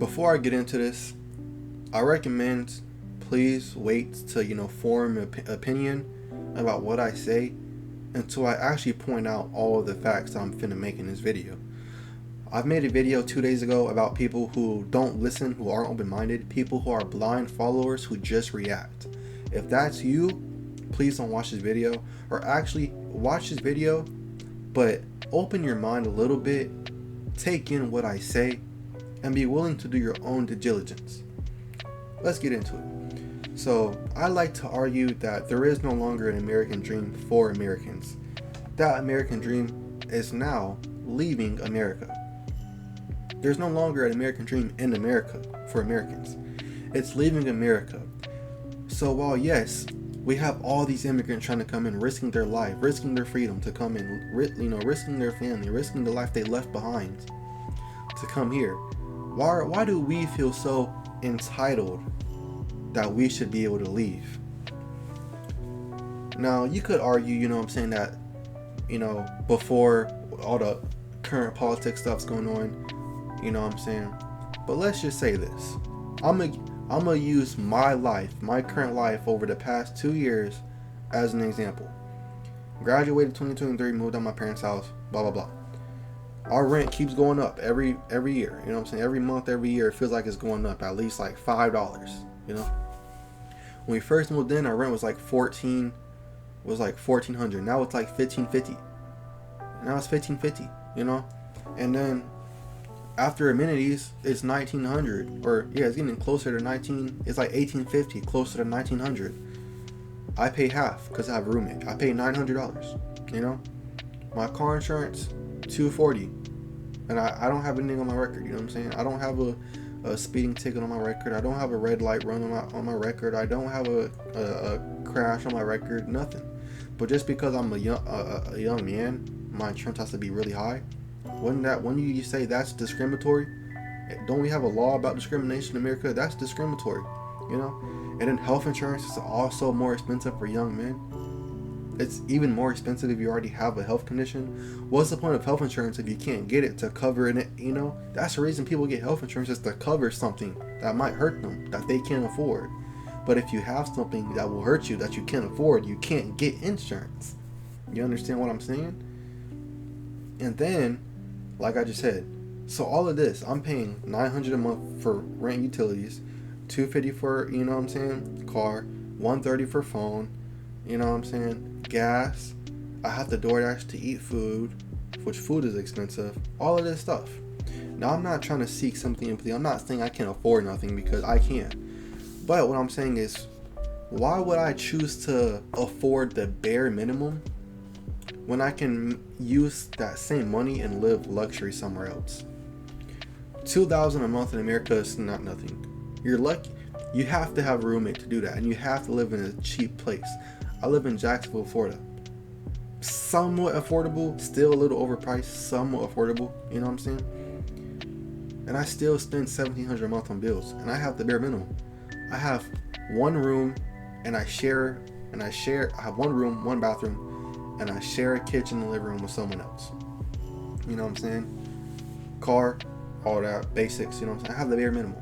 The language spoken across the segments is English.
Before I get into this, I recommend please wait to form an opinion about what I say until I actually point out all of the facts I'm finna make in this video. I've made a video 2 days ago about people who don't listen, who aren't open-minded, people who are blind followers who just react. If that's you, please don't watch this video, or actually watch this video, but open your mind a little bit, take in what I say, and be willing to do your own due diligence. Let's get into it. So, I like to argue that there is no longer an American dream for Americans. That American dream is now leaving America. There's no longer an American dream in America for Americans. It's leaving America. So while yes, we have all these immigrants trying to come in, risking their life, risking their freedom to come in, risking their family, risking the life they left behind to come here. Why do we feel so entitled that we should be able to leave? Now, you could argue, that, before all the current politics stuff's going on, but let's just say this. I'm gonna use my current life over the past 2 years as an example. Graduated 2023, moved out of my parents' house, blah blah blah. Our rent keeps going up every year. Every month, every year, it feels like it's going up at least like $5. When we first moved in, our rent was like $1,400. Now it's like $1,550. Now it's $1,550. And then after amenities, it's $1,900, or it's getting closer to 19. It's like $1,850, closer to $1,900. I pay half because I have a roommate. I pay $900. My car insurance $240, and I don't have anything on my record. I don't have a speeding ticket on my record. I don't have a red light run on my record. I don't have a crash on my record. Nothing. But just because I'm a young man, my insurance has to be really high. When you say that's discriminatory, don't we have a law about discrimination in America? That's discriminatory, And then health insurance is also more expensive for young men. It's even more expensive if you already have a health condition. What's the point of health insurance if you can't get it to cover it? That's the reason people get health insurance, is to cover something that might hurt them, that they can't afford. But if you have something that will hurt you that you can't afford, you can't get insurance. You understand what I'm saying? And then, like I just said, so all of this, I'm paying $900 a month for rent, utilities, $250 for, car, $130 for phone, gas. I have to DoorDash to eat food, which food is expensive, all of this stuff. Now, I'm not trying to seek something empty. I'm not saying I can't afford nothing, because I can. But what I'm saying is, why would I choose to afford the bare minimum when I can use that same money and live luxury somewhere else? $2,000 a month in America is not nothing. You're lucky. You have to have a roommate to do that, and you have to live in a cheap place. I live in Jacksonville, Florida. Somewhat affordable, still a little overpriced, somewhat affordable, And I still spend $1,700 a month on bills, and I have the bare minimum. I have one room, and I have one room, one bathroom, and I share a kitchen and living room with someone else. Car, all that, basics, I have the bare minimum.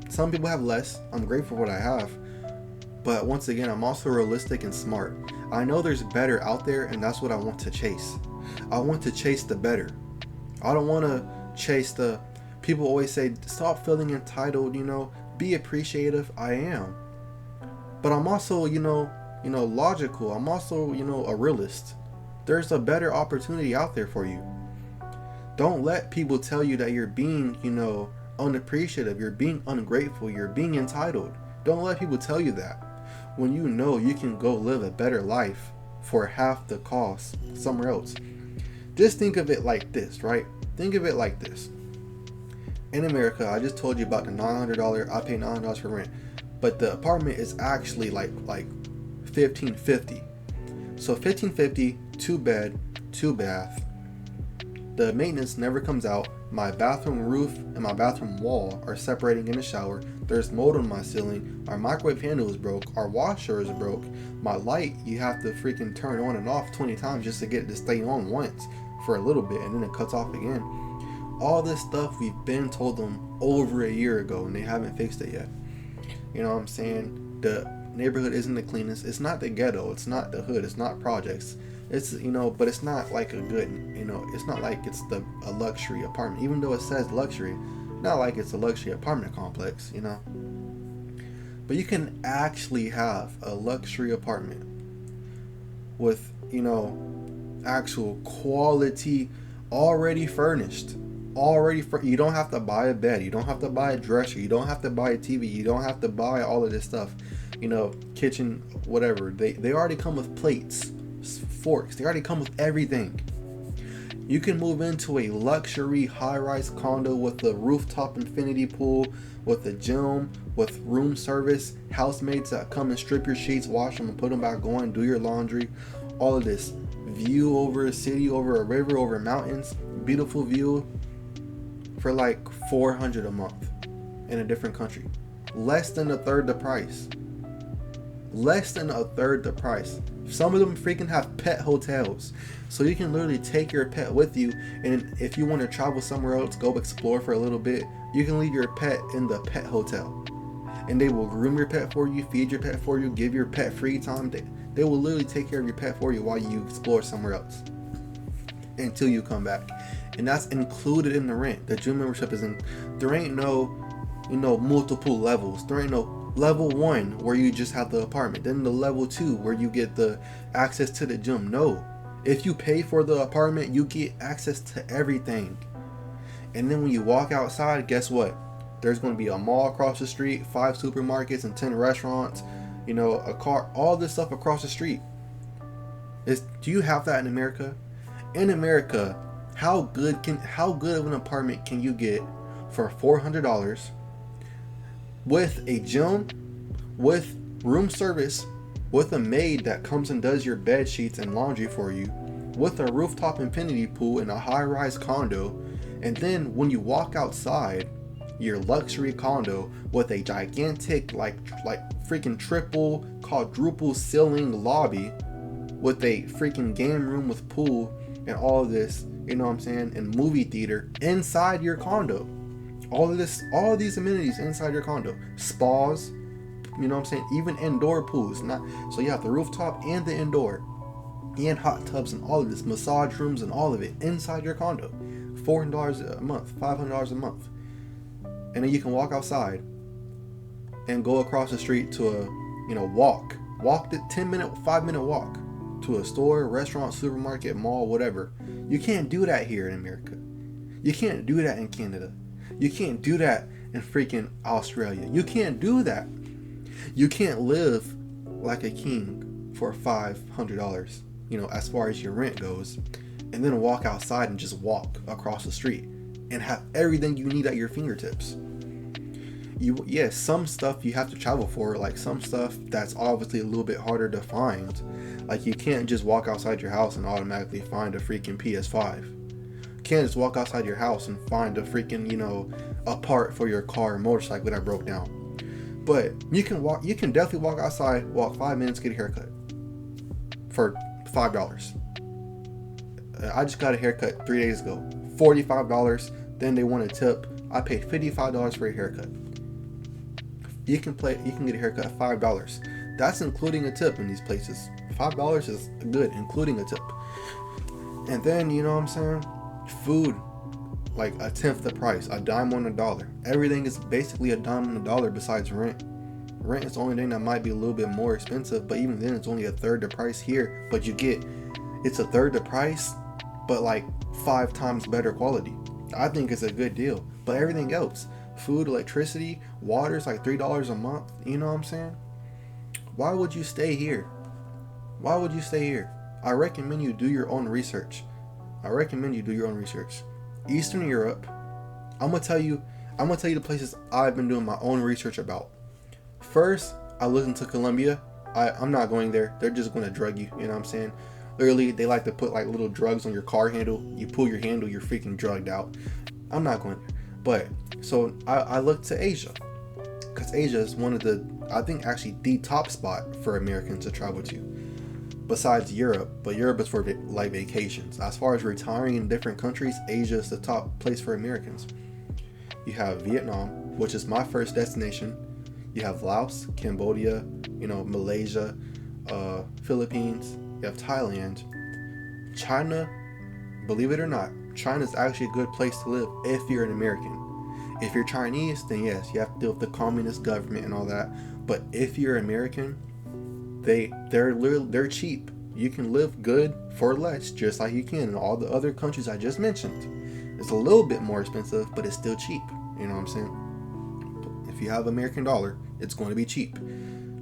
Some people have less. I'm grateful for what I have. But once again, I'm also realistic and smart. I know there's better out there, and that's what I want to chase. I want to chase the better. I don't want to chase the... People always say, stop feeling entitled, be appreciative. I am. But I'm also, logical. I'm also, a realist. There's a better opportunity out there for you. Don't let people tell you that you're being, unappreciative, you're being ungrateful, you're being entitled. Don't let people tell you that, when you can go live a better life for half the cost somewhere else. Just think of it like this, right? Think of it like this. In America, I just told you about the $900. I pay $900 for rent, but the apartment is actually like $1,550. So $1,550, 2 bed, 2 bath. The maintenance never comes out. My bathroom roof and my bathroom wall are separating in the shower. There's mold on my ceiling. Our microwave handle is broke. Our washer is broke. My light, you have to freaking turn on and off 20 times just to get it to stay on once for a little bit, and then it cuts off again. All this stuff we've been told them over a year ago, and they haven't fixed it yet. You know what I'm saying? The neighborhood isn't the cleanest. It's not the ghetto. It's not the hood. It's not projects. It's, you know, but it's not like a good, you know, it's not like it's a luxury apartment. Even though it says luxury, not like it's a luxury apartment complex, you know. But you can actually have a luxury apartment with, you know, actual quality, already furnished. You don't have to buy a bed. You don't have to buy a dresser. You don't have to buy a TV. You don't have to buy all of this stuff. You know, kitchen, whatever. They already come with plates, forks. They already come with everything. You can move into a luxury high-rise condo with a rooftop infinity pool, with a gym, with room service, housemates that come and strip your sheets, wash them, and put them back on, do your laundry. All of this. View over a city, over a river, over mountains. Beautiful view for like $400 a month in a different country. Less than a third the price. Less than a third the price. Some of them freaking have pet hotels. So you can literally take your pet with you, and if you want to travel somewhere else, go explore for a little bit, you can leave your pet in the pet hotel. And they will groom your pet for you, feed your pet for you, give your pet free time. They will literally take care of your pet for you while you explore somewhere else until you come back. And that's included in the rent. The gym membership is in. There ain't no, you know, multiple levels. There ain't no level 1 where you just have the apartment, then the level 2 where you get the access to the gym. No, if you pay for the apartment, you get access to everything. And then when you walk outside, guess what? There's going to be a mall across the street, 5 supermarkets, and 10 restaurants, you know, a car, all this stuff across the street. Do you have that in America? In America, how good of an apartment can you get for $400 with a gym, with room service, with a maid that comes and does your bed sheets and laundry for you, with a rooftop infinity pool in a high-rise condo, and then when you walk outside your luxury condo with a gigantic like freaking triple, quadruple ceiling lobby with a freaking game room with pool and all of this, you know what I'm saying, and movie theater inside your condo. All of these amenities inside your condo. Spas, you know what I'm saying, even indoor pools. So you have the rooftop and the indoor, and hot tubs and all of this, massage rooms and all of it inside your condo. $400 a month, $500 a month. And then you can walk outside and go across the street to a, you know, walk the 5-minute walk to a store, restaurant, supermarket, mall, whatever. You can't do that here in America. You can't do that in Canada. You can't do that in freaking Australia. You can't do that. You can't live like a king for $500, you know, as far as your rent goes, and then walk outside and just walk across the street and have everything you need at your fingertips. Some stuff you have to travel for, like some stuff that's obviously a little bit harder to find. Like you can't just walk outside your house and automatically find a freaking PS5. You can't just walk outside your house and find a freaking, you know, a part for your car or motorcycle that broke down. But you can definitely walk outside, walk 5 minutes, get a haircut for $5. I just got a haircut 3 days ago, $45. Then they want a tip. I paid $55 for a haircut. You can get a haircut at $5. That's including a tip in these places. $5 is good, including a tip. And then, you know what I'm saying? Food, like a tenth the price, a dime on a dollar. Everything is basically a dime on a dollar besides rent. Rent is the only thing that might be a little bit more expensive, but even then it's only a third the price here. But it's a third the price, but like 5 times better quality. I think it's a good deal. But everything else, food, electricity, water is like $3 a month. You know what I'm saying? Why would you stay here? Why would you stay here? I recommend you do your own research. Eastern Europe. I'm gonna tell you the places I've been doing my own research about. First, I looked into Colombia. I'm not going there. They're just gonna drug you. You know what I'm saying? Literally, they like to put like little drugs on your car handle. You pull your handle, you're freaking drugged out. I'm not going there. But so I looked to Asia, because Asia is one of the, I think actually the top spot for Americans to travel to. besides Europe, but Europe is for like vacations. As far as retiring in different countries, Asia is the top place for Americans. You have Vietnam, which is my first destination. You have Laos, Cambodia, Malaysia, Philippines. You have Thailand. China, believe it or not, China is actually a good place to live if you're an American. If you're Chinese, then yes, you have to deal with the communist government and all that. But if you're American, they're cheap. You can live good for less, just like you can in all the other countries I just mentioned. It's a little bit more expensive, but it's still cheap. You know what I'm saying? If you have American dollar, it's going to be cheap.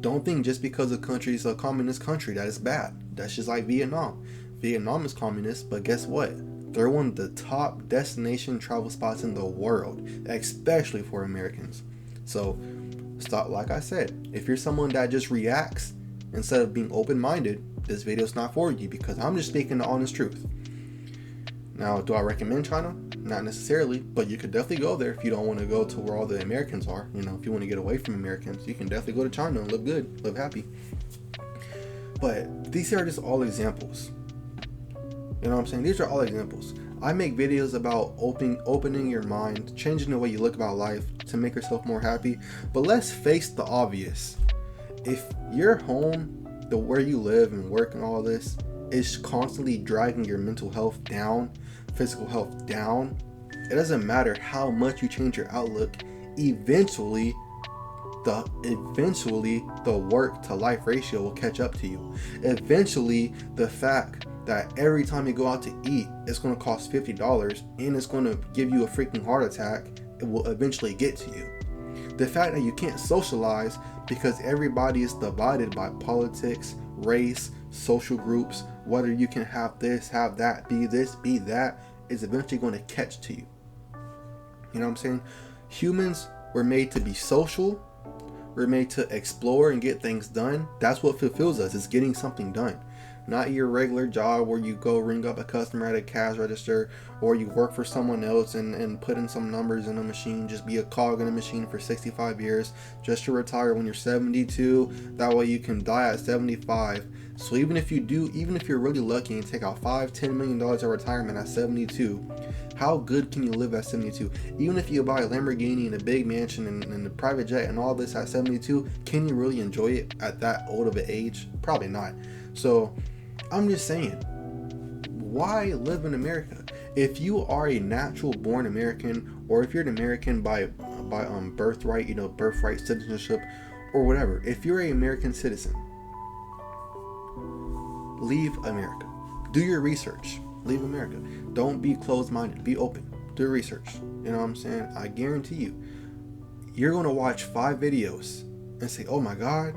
Don't think just because a country is a communist country that is bad. That's just like Vietnam. Vietnam is communist, but guess what? They're one of the top destination travel spots in the world, especially for Americans. So, stop. Like I said, if you're someone that just reacts instead of being open-minded, this video is not for you, because I'm just speaking the honest truth. Now, do I recommend China? Not necessarily, but you could definitely go there if you don't want to go to where all the Americans are. If you want to get away from Americans, you can definitely go to China and live good, live happy. But these are just all examples. You know what I'm saying? These are all examples. I make videos about opening your mind, changing the way you look about life to make yourself more happy. But let's face the obvious. If your home, where you live and work and all this, is constantly dragging your mental health down, physical health down, it doesn't matter how much you change your outlook, eventually the work to life ratio will catch up to you. Eventually, the fact that every time you go out to eat, it's going to cost $50 and it's going to give you a freaking heart attack, it will eventually get to you. The fact that you can't socialize because everybody is divided by politics, race, social groups, whether you can have this, have that, be this, be that, is eventually going to catch to you. You know what I'm saying? Humans were made to be social. We're made to explore and get things done. That's what fulfills us, is getting something done. Not your regular job where you go ring up a customer at a cash register, or you work for someone else and put in some numbers in a machine, just be a cog in a machine for 65 years just to retire when you're 72. That way you can die at 75. So even if you're really lucky and take out $5-10 million of retirement at 72, how good can you live at 72? Even if you buy a Lamborghini and a big mansion and a private jet and all this at 72, can you really enjoy it at that old of an age? Probably not. So I'm just saying, why live in America? If you are a natural born American, or if you're an American by birthright, birthright citizenship or whatever, if you're an American citizen, leave America. Do your research. Leave America. Don't be closed-minded. Be open. Do research. You know what I'm saying? I guarantee you're going to watch 5 videos and say, oh my God.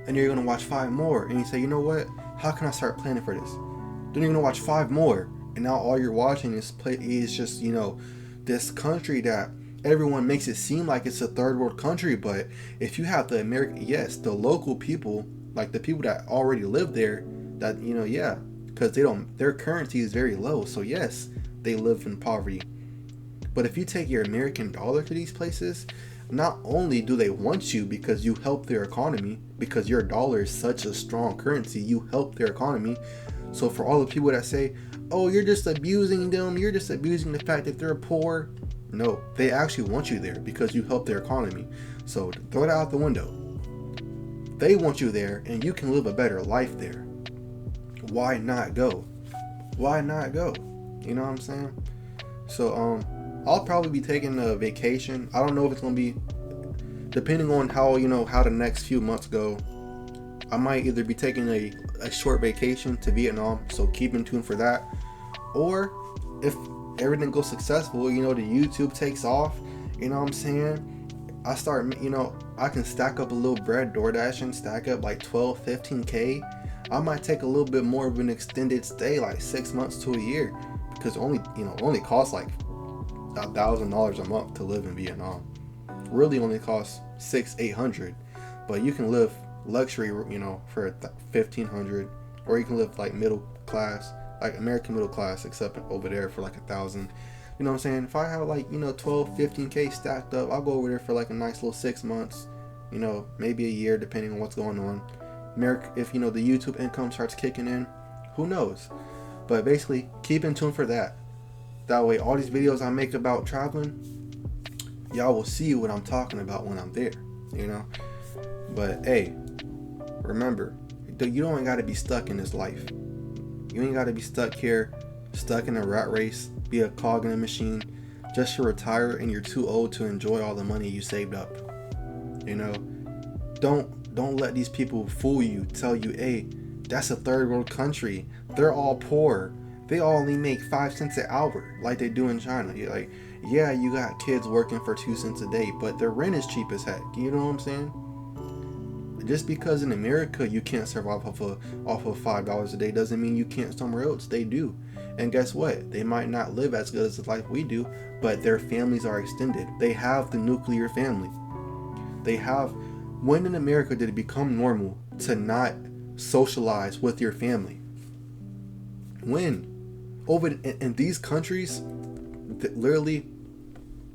And you're going to watch 5 more. And you say, you know what? How can I start planning for this? Then you're going to watch 5 more. And now all you're watching is just, this country that everyone makes it seem like it's a third world country. But if you have the local people, like the people that already live there, that, because their currency is very low. So yes, they live in poverty. But if you take your American dollar to these places, not only do they want you because you help their economy, because your dollar is such a strong currency, you help their economy. So for all the people that say, oh, you're just abusing them, you're just abusing the fact that they're poor. No, they actually want you there because you help their economy. So throw that out the window. They want you there and you can live a better life there. Why not go? Why not go? You know what I'm saying? So I'll probably be taking a vacation. I don't know if it's gonna be, depending on how how the next few months go. I might either be taking a short vacation to Vietnam, so keep in tune for that. Or if everything goes successful, the YouTube takes off, you know what I'm saying? I start, I can stack up a little bread, DoorDash, and stack up like 12-15K. I might take a little bit more of an extended stay, like 6 months to a year, because only costs like $1,000 a month to live in Vietnam. Really only costs $600-800, but you can live luxury, for $1,500, or you can live like middle class, like American middle class, except over there for like $1,000. You know what I'm saying? If I have like 12-15K stacked up, I'll go over there for like a nice little 6 months, maybe a year, depending on what's going on. if the YouTube income starts kicking in, who knows? But basically, keep in tune for that. That way, all these videos I make about traveling, y'all will see what I'm talking about when I'm there, But hey, remember, you don't got to be stuck in this life. You ain't got to be stuck here, stuck in a rat race, be a cog in a machine, just to retire and you're too old to enjoy all the money you saved up. Don't let these people fool you, tell you, hey, that's a third world country. They're all poor. They all only make 5 cents an hour like they do in China. You're like, yeah, you got kids working for 2 cents a day, but their rent is cheap as heck. You know what I'm saying? Just because in America you can't survive off of $5 a day doesn't mean you can't somewhere else. They do. And guess what? They might not live as good as the life we do, but their families are extended. They have the nuclear family. When in America did it become normal to not socialize with your family? When? Over in these countries, literally,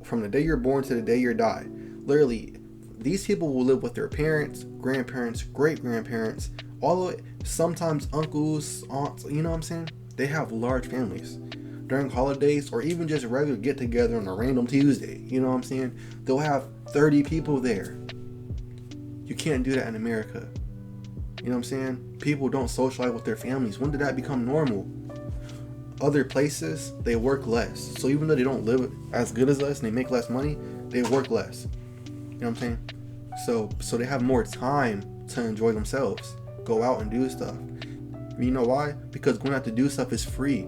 from the day you're born to the day you die, literally, these people will live with their parents, grandparents, great-grandparents, all of it, sometimes uncles, aunts, you know what I'm saying? They have large families. During holidays, or even just regular get-together on a random Tuesday, you know what I'm saying? They'll have 30 people there. You can't do that in America. You know what I'm saying? People don't socialize with their families. When did that become normal? Other places, they work less. So even though they don't live as good as us and they make less money, they work less. You know what I'm saying? So they have more time to enjoy themselves. Go out and do stuff. You know why? Because going out to do stuff is free.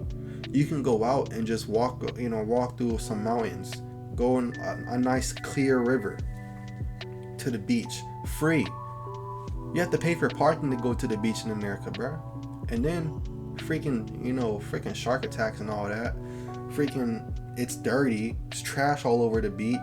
You can go out and just walk through some mountains. Go in a nice clear river to the beach. Free. You have to pay for parking to go to the beach in America, bro. And then freaking shark attacks and all that. It's dirty. It's trash all over the beach.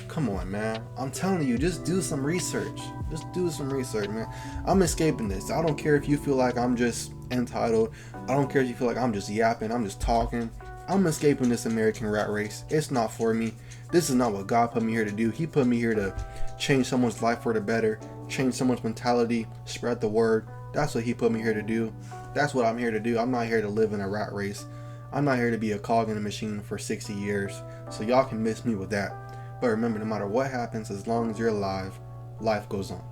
Come on, man. I'm telling you, just do some research. Just do some research, man. I'm escaping this. I don't care if you feel like I'm just entitled. I don't care if you feel like I'm just yapping. I'm just talking. I'm escaping this American rat race. It's not for me. This is not what God put me here to do. He put me here to change someone's life for the better, change someone's mentality, spread the word. That's what he put me here to do. That's what I'm here to do. I'm not here to live in a rat race. I'm not here to be a cog in a machine for 60 years. So y'all can miss me with that. But remember, no matter what happens, as long as you're alive, life goes on.